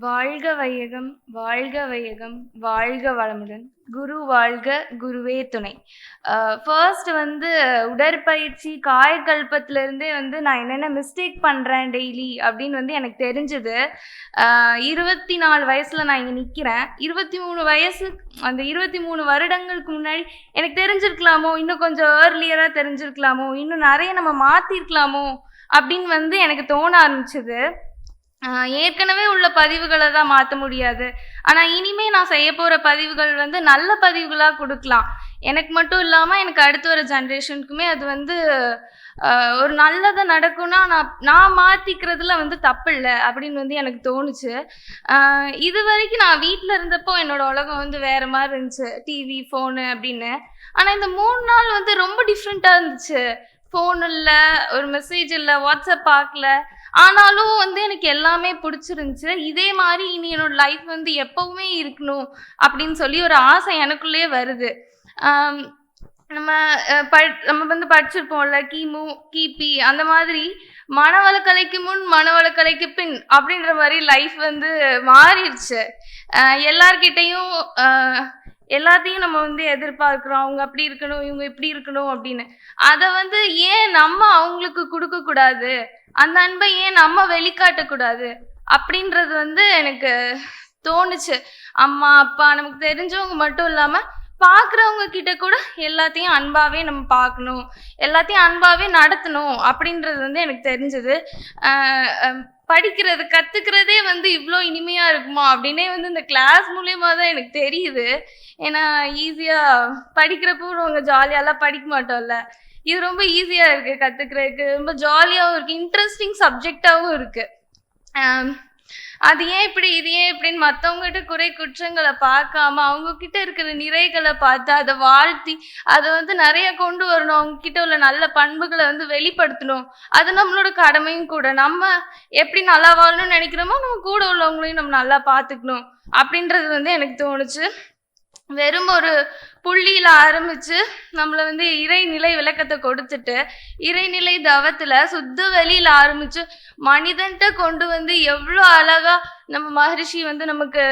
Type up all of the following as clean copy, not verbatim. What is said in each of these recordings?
வாழ்க வையகம், வாழ்க வையகம், வாழ்க வளமுடன். குரு வாழ்க, குருவே துணை. ஃபர்ஸ்ட் வந்து உடற்பயிற்சி காயக்கல்பத்திலேருந்தே வந்து நான் என்னென்ன மிஸ்டேக் பண்ணுறேன் டெய்லி அப்படின்னு வந்து எனக்கு தெரிஞ்சுது. 24 வயசில் நான் இங்கே நிற்கிறேன். 23 வயசு, அந்த 23 வருடங்களுக்கு முன்னாடி எனக்கு தெரிஞ்சிருக்கலாமோ, இன்னும் கொஞ்சம் ஏர்லியராக தெரிஞ்சிருக்கலாமோ, இன்னும் நிறைய நம்ம மாற்றிருக்கலாமோ அப்படின்னு வந்து எனக்கு தோண ஆரம்பிச்சுது. ஏற்கனவே உள்ள பதிவுகளை தான் மாற்ற முடியாது. ஆனால் இனிமே நான் செய்ய போகிற பதிவுகள் வந்து நல்ல பதிவுகளாக கொடுக்கலாம். எனக்கு மட்டும் இல்லாமல் எனக்கு அடுத்து வர ஜென்ரேஷனுக்குமே அது வந்து ஒரு நல்லதை நடக்கும்னா நான் மாற்றிக்கிறதுல வந்து தப்பு இல்லை அப்படின்னு வந்து எனக்கு தோணுச்சு. இது வரைக்கும் நான் வீட்டில் இருந்தப்போ என்னோடய உலகம் வந்து வேறு மாதிரி இருந்துச்சு, டிவி ஃபோனு அப்படின்னு. ஆனால் இந்த 3 நாள் வந்து ரொம்ப டிஃப்ரெண்ட்டாக இருந்துச்சு. ஃபோன் இல்லை, ஒரு மெசேஜ் இல்லை, வாட்ஸ்அப் பார்க்கல. ஆனாலும் வந்து எனக்கு எல்லாமே பிடிச்சிருந்துச்சு. இதே மாதிரி இனி என்னோட லைஃப் வந்து எப்பவுமே இருக்கணும் அப்படின்னு சொல்லி ஒரு ஆசை எனக்குள்ளேயே வருது. நம்ம வந்து படிச்சிருப்போம்ல, கிமு கிபி அந்த மாதிரி மனவளக்கலைக்கு முன் மனவளக்கலைக்கு பின் அப்படின்ற மாதிரி லைஃப் வந்து மாறிடுச்சு. எல்லார்கிட்டையும் எல்லாத்தையும் நம்ம வந்து எதிர்பார்க்குறோம், அவங்க அப்படி இருக்கணும், இவங்க இப்படி இருக்கணும் அப்படின்னு. அதை வந்து ஏன் நம்ம அவங்களுக்கு கொடுக்கக்கூடாது, அந்த அன்பை ஏன் நம்ம வெளிக்காட்டக்கூடாது அப்படின்றது வந்து எனக்கு தோணுச்சு. அம்மா அப்பா நமக்கு தெரிஞ்சவங்க மட்டும் இல்லாமல் பார்க்குறவங்க கிட்ட கூட எல்லாத்தையும் அன்பாகவே நம்ம பார்க்கணும், எல்லாத்தையும் அன்பாகவே நடத்தணும் அப்படின்றது வந்து எனக்கு தெரிஞ்சது. படிக்கிறது கற்றுக்கிறதே வந்து இவ்வளோ இனிமையாக இருக்குமா அப்படின்னே வந்து இந்த கிளாஸ் மூலயமா தான் எனக்கு தெரியுது. ஏன்னா ஈஸியாக படிக்கிறப்போ அவங்க ஜாலியாலாம் படிக்க மாட்டோம்ல, இது ரொம்ப ஈஸியாக இருக்குது கற்றுக்கிறதுக்கு, ரொம்ப ஜாலியாகவும் இருக்குது, இன்ட்ரெஸ்டிங் சப்ஜெக்டாகவும் இருக்குது. அது ஏன் இப்படி இது ஏன் இப்படின்னு மற்றவங்ககிட்ட குறை குற்றங்களை பார்க்காம அவங்கக்கிட்ட இருக்கிற நிறைகளை பார்த்து அதை வாழ்த்தி அதை வந்து நிறைய கொண்டு வரணும், அவங்கக்கிட்ட உள்ள நல்ல பண்புகளை வந்து வெளிப்படுத்தணும். அது நம்மளோட கடமையும் கூட. நம்ம எப்படி நல்லா வாழணும்னு நினைக்கிறோமோ நம்ம கூட உள்ளவங்களையும் நம்ம நல்லா பார்த்துக்கணும் அப்படின்றது வந்து எனக்கு தோணுச்சு. வெறும் ஒரு புள்ளியில் ஆரம்பித்து நம்மளை வந்து இறைநிலை விளக்கத்தை கொடுத்துட்டு இறைநிலை தவத்தில் சுத்த வெளியில் ஆரம்பித்து மனிதன்கிட்ட கொண்டு வந்து எவ்வளோ அழகாக நம்ம மகரிஷி வந்து நமக்கு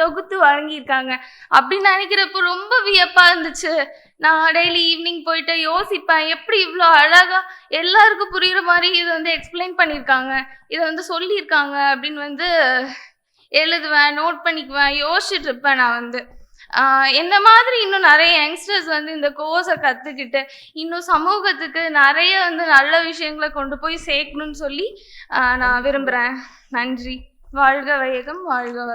தொகுத்து வழங்கியிருக்காங்க அப்படின்னு நினைக்கிறப்போ ரொம்ப வியப்பாக இருந்துச்சு. நான் டெய்லி ஈவினிங் போயிட்டு யோசிப்பேன், எப்படி இவ்வளோ அழகாக எல்லாருக்கும் புரிகிற மாதிரி இதை வந்து எக்ஸ்பிளைன் பண்ணியிருக்காங்க, இதை வந்து சொல்லியிருக்காங்க அப்படின்னு வந்து எழுதுவேன், நோட் பண்ணிக்குவேன், யோசிச்சுட்டு இருப்பேன். நான் வந்து என்ன மாதிரி இன்னும் நிறைய யங்ஸ்டர்ஸ் வந்து இந்த கோர்ஸை கற்றுக்கிட்டு இன்னும் சமூகத்துக்கு நிறைய வந்து நல்ல விஷயங்களை கொண்டு போய் சேர்க்கணும்னு சொல்லி நான் விரும்புகிறேன். நன்றி. வாழ்க வையகம், வாழ்க வளம்.